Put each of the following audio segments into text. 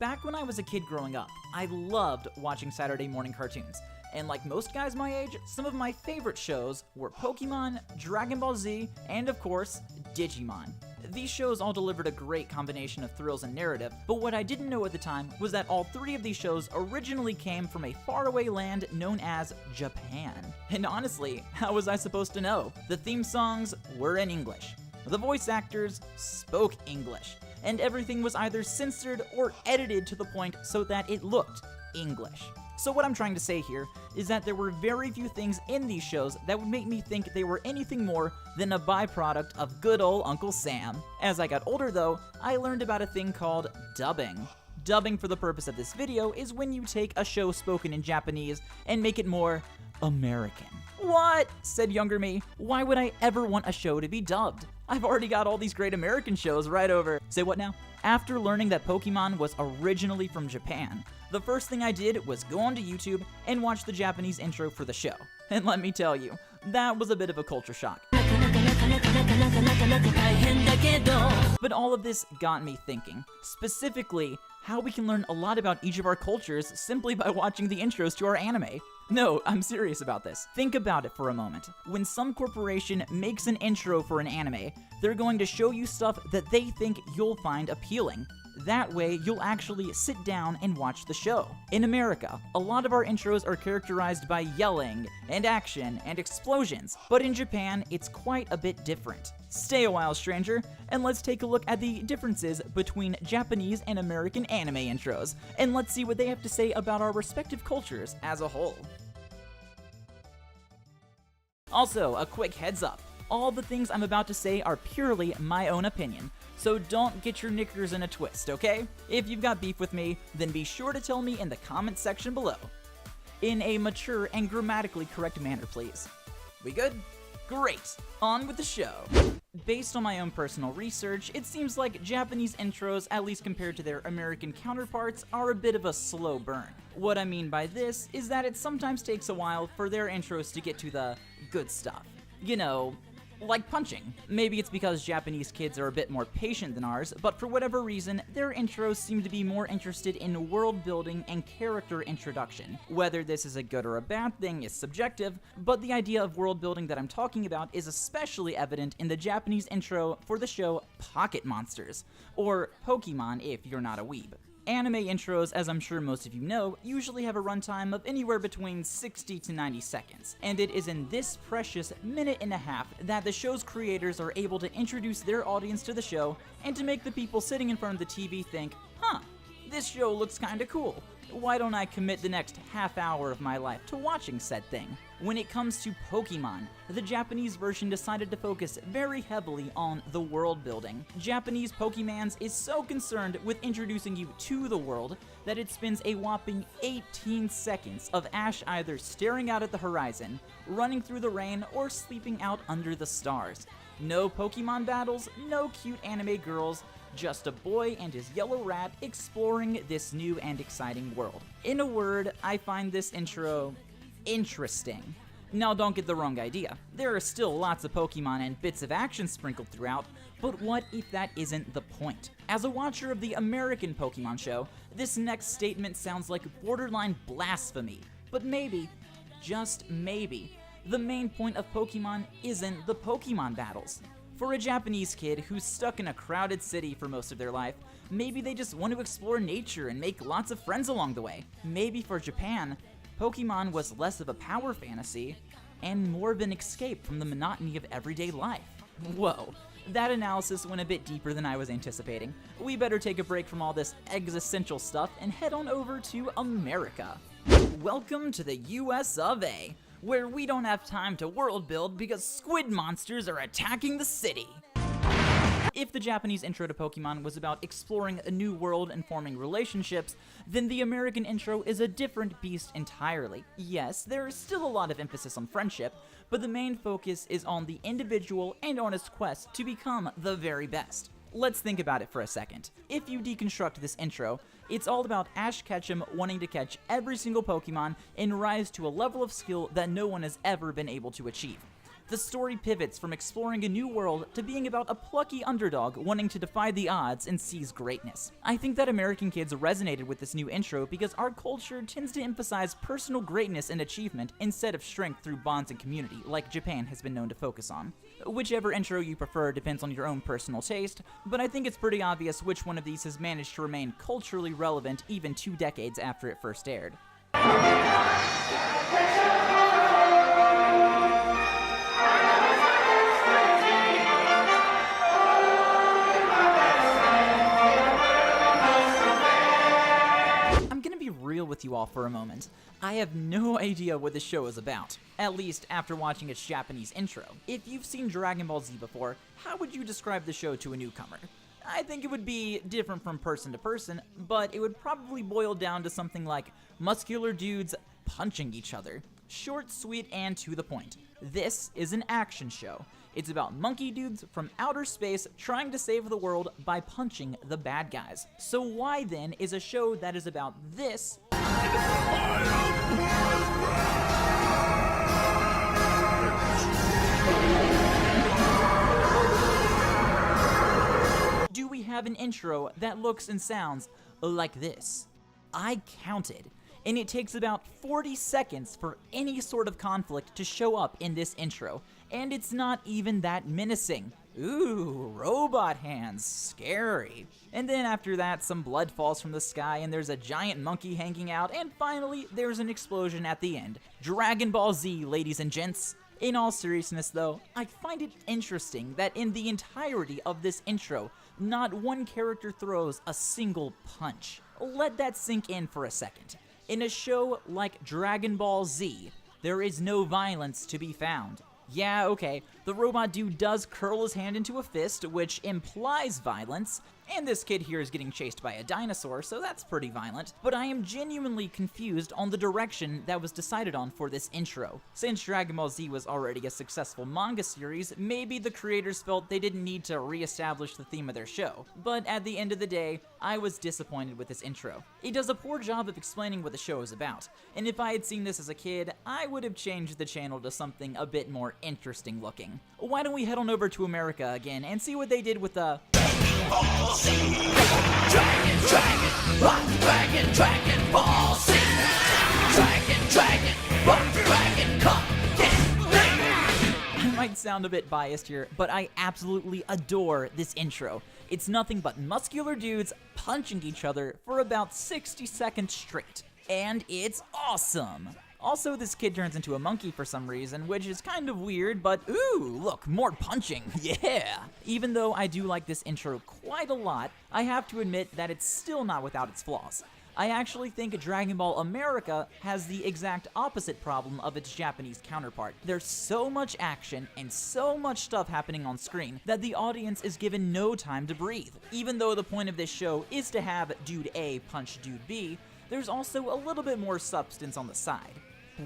Back when I was a kid growing up, I loved watching Saturday morning cartoons. And like most guys my age, some of my favorite shows were Pokemon, Dragon Ball Z, and of course, Digimon. These shows all delivered a great combination of thrills and narrative, but what I didn't know at the time was that all three of these shows originally came from a faraway land known as Japan. And honestly, how was I supposed to know? The theme songs were in English. The voice actors spoke English. And everything was either censored or edited to the point so that it looked English. So what I'm trying to say here is that there were very few things in these shows that would make me think they were anything more than a byproduct of good old Uncle Sam. As I got older though, I learned about a thing called dubbing. Dubbing for the purpose of this video is when you take a show spoken in Japanese and make it more American. What? Said younger me. Why would I ever want a show to be dubbed? I've already got all these great American shows right over. Say what now? After learning that Pokemon was originally from Japan, the first thing I did was go onto YouTube and watch the Japanese intro for the show. And let me tell you, that was a bit of a culture shock. But all of this got me thinking, specifically how we can learn a lot about each of our cultures simply by watching the intros to our anime. No, I'm serious about this. Think about it for a moment. When some corporation makes an intro for an anime, they're going to show you stuff that they think you'll find appealing. That way, you'll actually sit down and watch the show. In America, a lot of our intros are characterized by yelling, and action, and explosions, but in Japan, it's quite a bit different. Stay a while, stranger, and let's take a look at the differences between Japanese and American anime intros, and let's see what they have to say about our respective cultures as a whole. Also, a quick heads up. All the things I'm about to say are purely my own opinion, so don't get your knickers in a twist, okay? If you've got beef with me, then be sure to tell me in the comments section below. In a mature and grammatically correct manner, please. We good? Great! On with the show! Based on my own personal research, it seems like Japanese intros, at least compared to their American counterparts, are a bit of a slow burn. What I mean by this is that it sometimes takes a while for their intros to get to the good stuff. You know, like punching. Maybe it's because Japanese kids are a bit more patient than ours, but for whatever reason, their intros seem to be more interested in world building and character introduction. Whether this is a good or a bad thing is subjective, but the idea of world building that I'm talking about is especially evident in the Japanese intro for the show Pocket Monsters, or Pokemon if you're not a weeb. Anime intros, as I'm sure most of you know, usually have a runtime of anywhere between 60 to 90 seconds, and it is in this precious minute and a half that the show's creators are able to introduce their audience to the show and to make the people sitting in front of the TV think, huh, this show looks kinda cool. Why don't I commit the next half hour of my life to watching said thing? When it comes to Pokemon, the Japanese version decided to focus very heavily on the world building. Japanese Pokemans is so concerned with introducing you to the world that it spends a whopping 18 seconds of Ash either staring out at the horizon, running through the rain, or sleeping out under the stars. No Pokemon battles, no cute anime girls, just a boy and his yellow rat exploring this new and exciting world. In a word, I find this intro interesting. Now don't get the wrong idea. There are still lots of Pokemon and bits of action sprinkled throughout, but what if that isn't the point? As a watcher of the American Pokemon show, this next statement sounds like borderline blasphemy, but maybe, just maybe, the main point of Pokemon isn't the Pokemon battles. For a Japanese kid who's stuck in a crowded city for most of their life, maybe they just want to explore nature and make lots of friends along the way. Maybe for Japan, Pokemon was less of a power fantasy and more of an escape from the monotony of everyday life. Whoa, that analysis went a bit deeper than I was anticipating. We better take a break from all this existential stuff and head on over to America. Welcome to the US of A, where we don't have time to world build because squid monsters are attacking the city. If the Japanese intro to Pokemon was about exploring a new world and forming relationships, then the American intro is a different beast entirely. Yes, there is still a lot of emphasis on friendship, but the main focus is on the individual and on his quest to become the very best. Let's think about it for a second. If you deconstruct this intro, it's all about Ash Ketchum wanting to catch every single Pokemon and rise to a level of skill that no one has ever been able to achieve. The story pivots from exploring a new world to being about a plucky underdog wanting to defy the odds and seize greatness. I think that American kids resonated with this new intro because our culture tends to emphasize personal greatness and achievement instead of strength through bonds and community, like Japan has been known to focus on. Whichever intro you prefer depends on your own personal taste, but I think it's pretty obvious which one of these has managed to remain culturally relevant even 2 decades after it first aired. Real with you all for a moment. I have no idea what this show is about, at least after watching its Japanese intro. If you've seen Dragon Ball Z before, how would you describe the show to a newcomer? I think it would be different from person to person, but it would probably boil down to something like muscular dudes punching each other. Short, sweet, and to the point. This is an action show. It's about monkey dudes from outer space trying to save the world by punching the bad guys. So why then is a show that is about this do we have an intro that looks and sounds like this? I counted, and it takes about 40 seconds for any sort of conflict to show up in this intro, and it's not even that menacing. Ooh, robot hands, scary. And then after that, some blood falls from the sky and there's a giant monkey hanging out, and finally, there's an explosion at the end. Dragon Ball Z, ladies and gents. In all seriousness though, I find it interesting that in the entirety of this intro, not one character throws a single punch. Let that sink in for a second. In a show like Dragon Ball Z, there is no violence to be found. Yeah, okay, the robot dude does curl his hand into a fist, which implies violence, and this kid here is getting chased by a dinosaur, so that's pretty violent, but I am genuinely confused on the direction that was decided on for this intro. Since Dragon Ball Z was already a successful manga series, maybe the creators felt they didn't need to re-establish the theme of their show, but at the end of the day, I was disappointed with this intro. It does a poor job of explaining what the show is about, and if I had seen this as a kid, I would have changed the channel to something a bit more interesting looking. Why don't we head on over to America again and see what they did with the Ball Z. Dragon Ball Z. Dragon, come get me. I might sound a bit biased here, but I absolutely adore this intro. It's nothing but muscular dudes punching each other for about 60 seconds straight. And it's awesome. Also, this kid turns into a monkey for some reason, which is kind of weird, but ooh, look, more punching, yeah! Even though I do like this intro quite a lot, I have to admit that it's still not without its flaws. I actually think Dragon Ball America has the exact opposite problem of its Japanese counterpart. There's so much action and so much stuff happening on screen that the audience is given no time to breathe. Even though the point of this show is to have Dude A punch Dude B, there's also a little bit more substance on the side.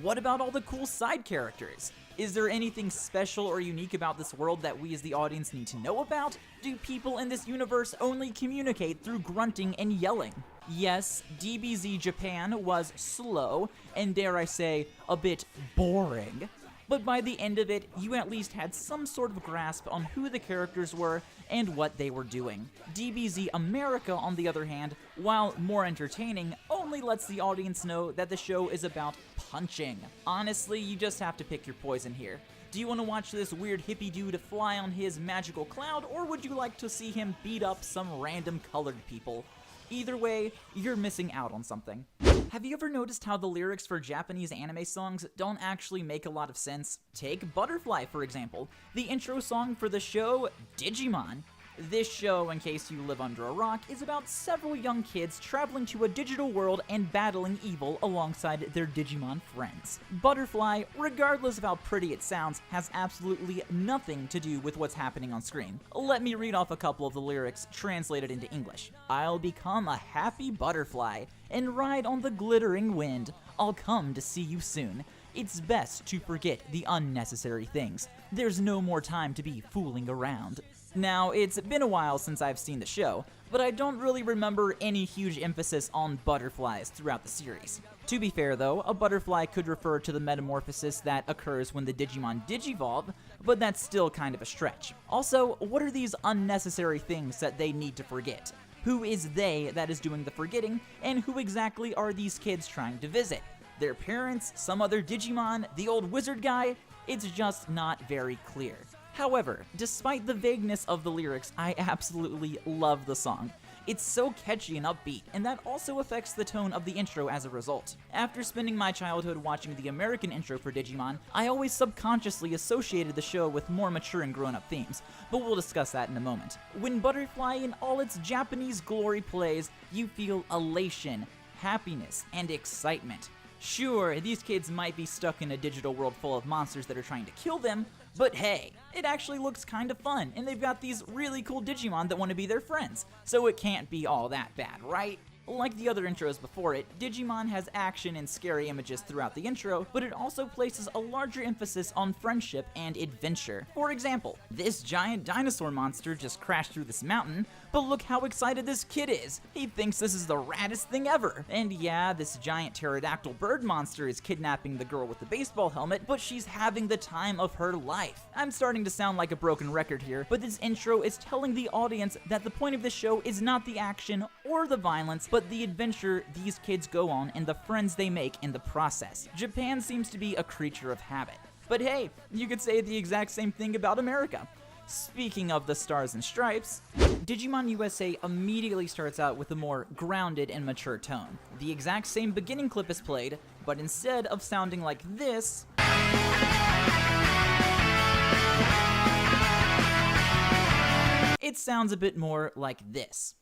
What about all the cool side characters? Is there anything special or unique about this world that we as the audience need to know about? Do people in this universe only communicate through grunting and yelling? Yes, DBZ Japan was slow, and dare I say, a bit boring. But by the end of it, you at least had some sort of grasp on who the characters were and what they were doing. DBZ America, on the other hand, while more entertaining, only lets the audience know that the show is about punching. Honestly, you just have to pick your poison here. Do you want to watch this weird hippie dude fly on his magical cloud, or would you like to see him beat up some random colored people? Either way, you're missing out on something. Have you ever noticed how the lyrics for Japanese anime songs don't actually make a lot of sense? Take Butterfly, for example, the intro song for the show Digimon. This show, in case you live under a rock, is about several young kids traveling to a digital world and battling evil alongside their Digimon friends. Butterfly, regardless of how pretty it sounds, has absolutely nothing to do with what's happening on screen. Let me read off a couple of the lyrics translated into English. I'll become a happy butterfly and ride on the glittering wind. I'll come to see you soon. It's best to forget the unnecessary things. There's no more time to be fooling around. Now, it's been a while since I've seen the show, but I don't really remember any huge emphasis on butterflies throughout the series. To be fair though, a butterfly could refer to the metamorphosis that occurs when the Digimon digivolve, but that's still kind of a stretch. Also, what are these unnecessary things that they need to forget? Who is they that is doing the forgetting, and who exactly are these kids trying to visit? Their parents, some other Digimon, the old wizard guy? It's just not very clear. However, despite the vagueness of the lyrics, I absolutely love the song. It's so catchy and upbeat, and that also affects the tone of the intro as a result. After spending my childhood watching the American intro for Digimon, I always subconsciously associated the show with more mature and grown-up themes, but we'll discuss that in a moment. When Butterfly in all its Japanese glory plays, you feel elation, happiness, and excitement. Sure, these kids might be stuck in a digital world full of monsters that are trying to kill them, but hey, it actually looks kind of fun, and they've got these really cool Digimon that want to be their friends, so it can't be all that bad, right? Like the other intros before it, Digimon has action and scary images throughout the intro, but it also places a larger emphasis on friendship and adventure. For example, this giant dinosaur monster just crashed through this mountain, but look how excited this kid is. He thinks this is the raddest thing ever. And yeah, this giant pterodactyl bird monster is kidnapping the girl with the baseball helmet, but she's having the time of her life. I'm starting to sound like a broken record here, but this intro is telling the audience that the point of the show is not the action or the violence, but the adventure these kids go on and the friends they make in the process. Japan seems to be a creature of habit. But hey, you could say the exact same thing about America. Speaking of the Stars and Stripes, Digimon USA immediately starts out with a more grounded and mature tone. The exact same beginning clip is played, but instead of sounding like this, it sounds a bit more like this.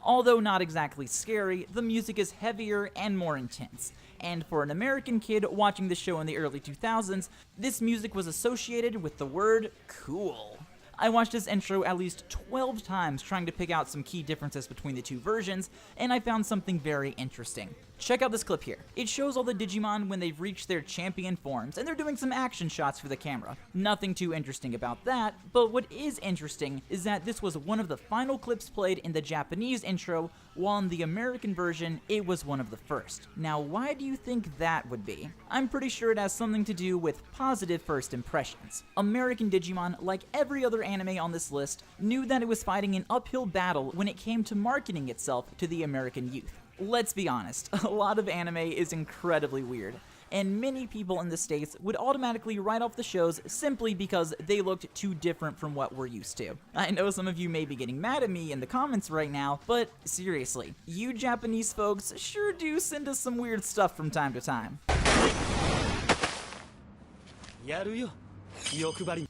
Although not exactly scary, the music is heavier and more intense. And for an American kid watching the show in the early 2000s, this music was associated with the word cool. I watched this intro at least 12 times trying to pick out some key differences between the two versions, and I found something very interesting. Check out this clip here. It shows all the Digimon when they've reached their champion forms, and they're doing some action shots for the camera. Nothing too interesting about that, but what is interesting is that this was one of the final clips played in the Japanese intro, while in the American version, it was one of the first. Now, why do you think that would be? I'm pretty sure it has something to do with positive first impressions. American Digimon, like every other anime on this list, knew that it was fighting an uphill battle when it came to marketing itself to the American youth. Let's be honest, a lot of anime is incredibly weird, and many people in the States would automatically write off the shows simply because they looked too different from what we're used to. I know some of you may be getting mad at me in the comments right now, but seriously, you Japanese folks sure do send us some weird stuff from time to time.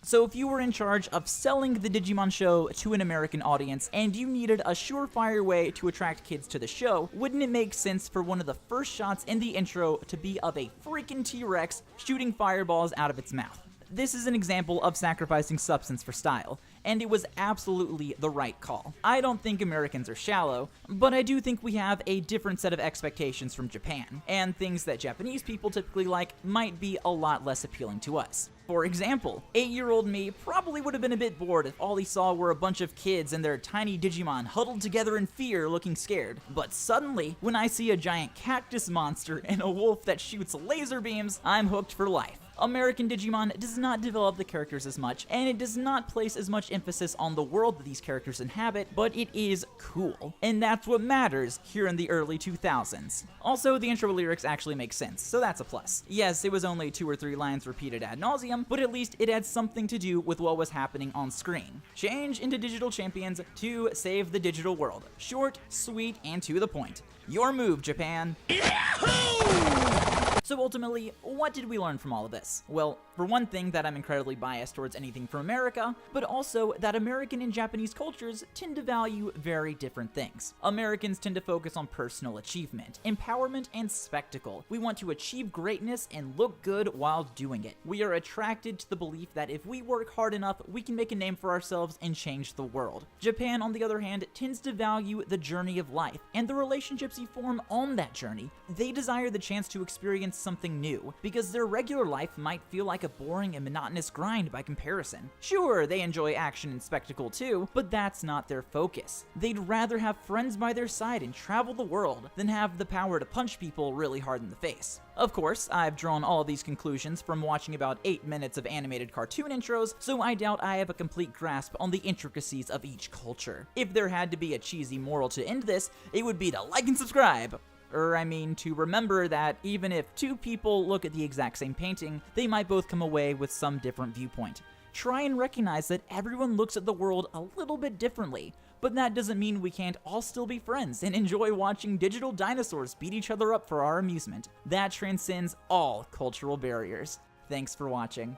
So if you were in charge of selling the Digimon show to an American audience and you needed a surefire way to attract kids to the show, wouldn't it make sense for one of the first shots in the intro to be of a freaking T-Rex shooting fireballs out of its mouth? This is an example of sacrificing substance for style, and it was absolutely the right call. I don't think Americans are shallow, but I do think we have a different set of expectations from Japan, and things that Japanese people typically like might be a lot less appealing to us. For example, 8-year-old me probably would have been a bit bored if all he saw were a bunch of kids and their tiny Digimon huddled together in fear looking scared. But suddenly, when I see a giant cactus monster and a wolf that shoots laser beams, I'm hooked for life. American Digimon does not develop the characters as much, and it does not place as much emphasis on the world that these characters inhabit, but it is cool. And that's what matters here in the early 2000s. Also, the intro lyrics actually make sense, so that's a plus. Yes, it was only 2 or 3 lines repeated ad nauseum, but at least it had something to do with what was happening on screen. Change into digital champions to save the digital world. Short, sweet, and to the point. Your move, Japan. Yahoo! So ultimately, what did we learn from all of this? Well, for one thing, that I'm incredibly biased towards anything from America, but also that American and Japanese cultures tend to value very different things. Americans tend to focus on personal achievement, empowerment, and spectacle. We want to achieve greatness and look good while doing it. We are attracted to the belief that if we work hard enough, we can make a name for ourselves and change the world. Japan, on the other hand, tends to value the journey of life and the relationships you form on that journey. They desire the chance to experience something new, because their regular life might feel like a boring and monotonous grind by comparison. Sure, they enjoy action and spectacle too, but that's not their focus. They'd rather have friends by their side and travel the world than have the power to punch people really hard in the face. Of course, I've drawn all these conclusions from watching about 8 minutes of animated cartoon intros, so I doubt I have a complete grasp on the intricacies of each culture. If there had to be a cheesy moral to end this, it would be to like and subscribe. To remember that even if two people look at the exact same painting, they might both come away with some different viewpoint. Try and recognize that everyone looks at the world a little bit differently, but that doesn't mean we can't all still be friends and enjoy watching digital dinosaurs beat each other up for our amusement. That transcends all cultural barriers. Thanks for watching.